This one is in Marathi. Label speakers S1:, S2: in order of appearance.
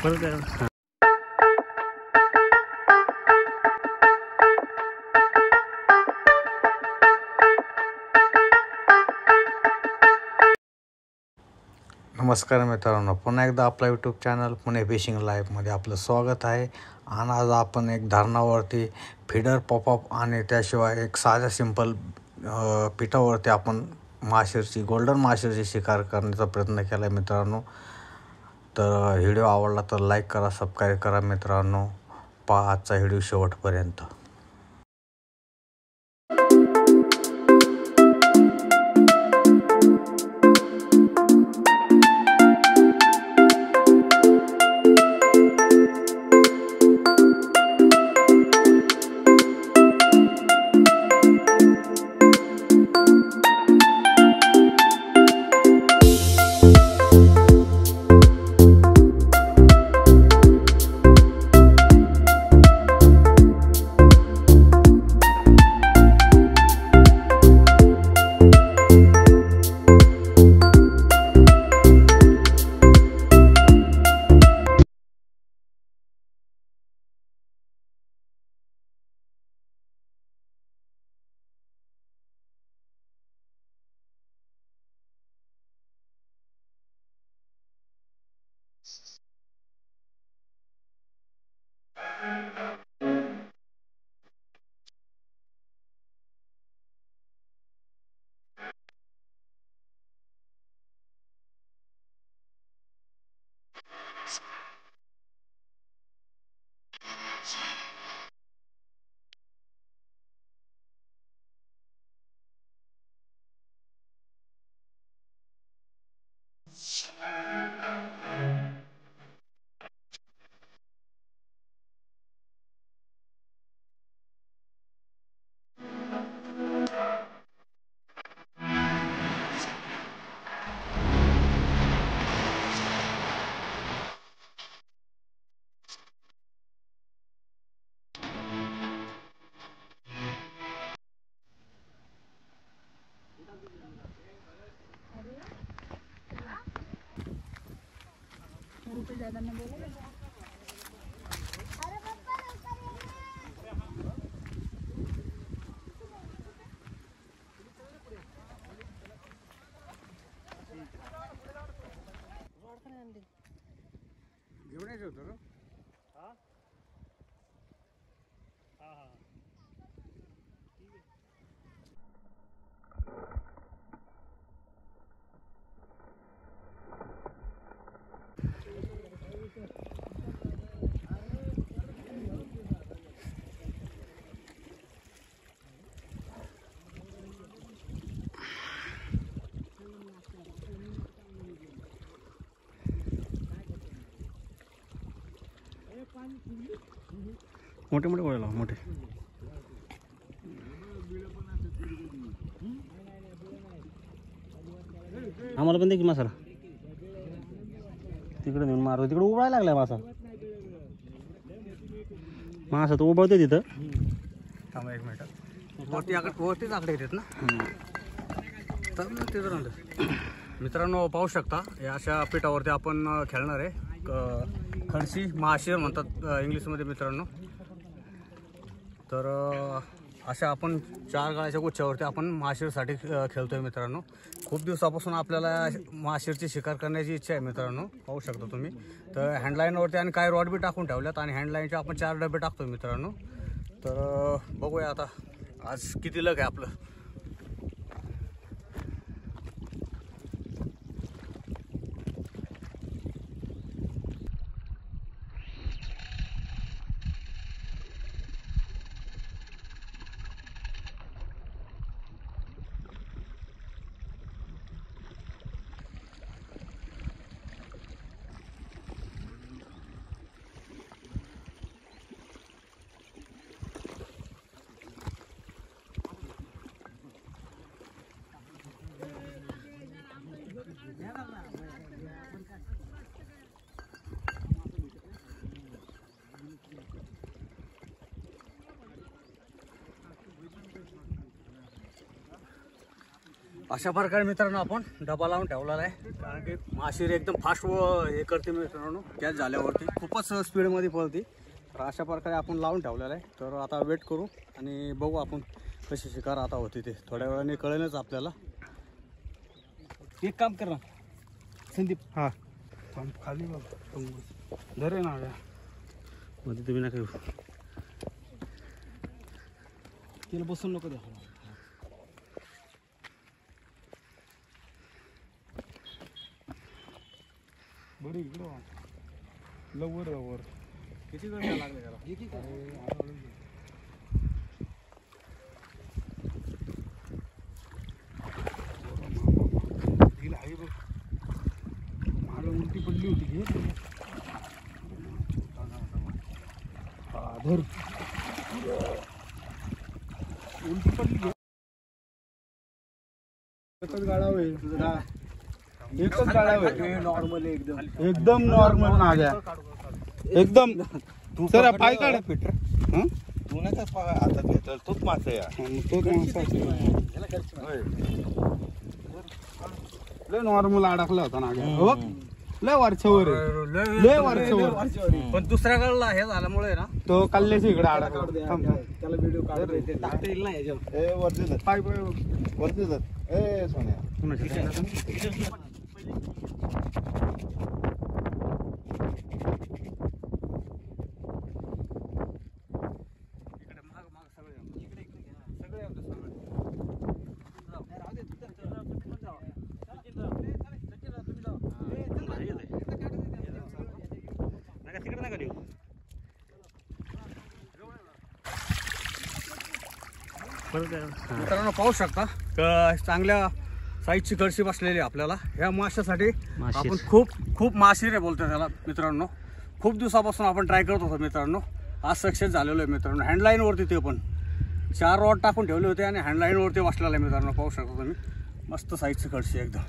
S1: परत
S2: नमस्कार मित्रांनो, पुन्हा एकदा आपला यूट्यूब चॅनल पुणे फिशिंग लाईव्हमध्ये आपलं स्वागत आहे. आणि आज आपण एक धरणावरती फीडर पॉपअप आणि त्याशिवाय एक साध्या सिंपल पिठावरती आपण गोल्डन माशाची शिकार करण्याचा प्रयत्न केला आहे मित्रांनो. तर व्हिडिओ आवडला तर लाईक करा, सबस्क्राईब करा मित्रांनो. पहा आजचा व्हिडिओ शेवटपर्यंत.
S1: घेऊन यायचं होतं ना. हां हां हां ठीक आहे. मोठे मोठे गोळ्या लावा, मोठे. आम्हाला पण दे की मसाला. तिकडे नेऊन मारतो, तिकडे उभळायला लागलाय मासा. मासा तो उभळतोय तिथं. थांबा 1 मिनिट. वरतीच आकडे येतात ना. तर तिथं राहतं. मित्रांनो पाहू शकता, या अशा पिठावरती आपण खेळणार आहे. खडशी महाशीर म्हणतात इंग्लिशमध्ये मित्रांनो. तर अशा आपण 4 गाळ्याच्या गुच्छावरती आपण महाशीरसाठी खेळतोय मित्रांनो. खूप दिवसापासून आपल्याला महाशीरची शिकार करण्याची इच्छा आहे मित्रांनो. पाहू शकता तुम्ही. तर हँडलाईनवरती आणि काही रॉड बी टाकून ठेवल्यात आणि हँडलाईनचे आपण 4 डबे टाकतोय मित्रांनो. तर बघूया आता आज किती लक आहे आपलं. अशा प्रकारे मित्रांनो आपण डबा लावून ठेवलेला आहे, कारण की माशी एकदम फास्ट हे करते मित्रांनो. कॅच झाल्यावरती खूपच स्पीडमध्ये पळते. तर अशा प्रकारे आपण लावून ठेवलेला आहे. तर आता वेट करू आणि बघू आपण कशी शिकार आता होती ते थोड्या वेळाने कळेलच आपल्याला. एक काम कर ना संदीप,
S3: हा खाली धरे ना
S1: मध्ये तुम्ही नका येऊ, तिला बसून नको द्या.
S3: बरी इकडं लवर लवर
S1: किती वेळ लागले त्याला?
S3: तिला आहे बघ, मला उलटी पडली होती घे. हा धर, उलटी पडली घे. एकच गाळाव आहे, एकच गाळाव आहे.
S1: नॉर्मल एकदम
S3: एकदम नॉर्मल नाग्या, एकदम. सर पाय काढ फिटर.
S4: तू नाही का हातात घेतलं तोच मासा या
S3: तोच माणसा लय नॉर्मल अडकला होता नाग्या. हो लय वरच्यावर आहे, लय वरच्यावर.
S1: पण दुसऱ्या कडला हे झाल्यामुळे ना
S3: तो कल्ल्याच्या इकडे अडकला.
S1: त्याला व्हिडिओ टाकता येईल ना याच्यावर.
S4: ए वरती जात,
S3: पाय पाय
S4: वरती जात. ए सोन्या
S1: मित्रांनो पाहू शकता चांगल्या साईजची कळशी बसलेली आहे आपल्याला. ह्या माशासाठी आपण खूप माशिरे बोलतो त्याला मित्रांनो. खूप दिवसापासून आपण ट्राय करत होतो मित्रांनो. आज सक्सेस झालेलो आहे मित्रांनो. हँडलाईनवरती ते पण 4 रॉड टाकून ठेवले होते आणि हँडलाईनवरती बसलेला आहे मित्रांनो. पाहू शकता तुम्ही, मस्त साईजची कळशी एकदम.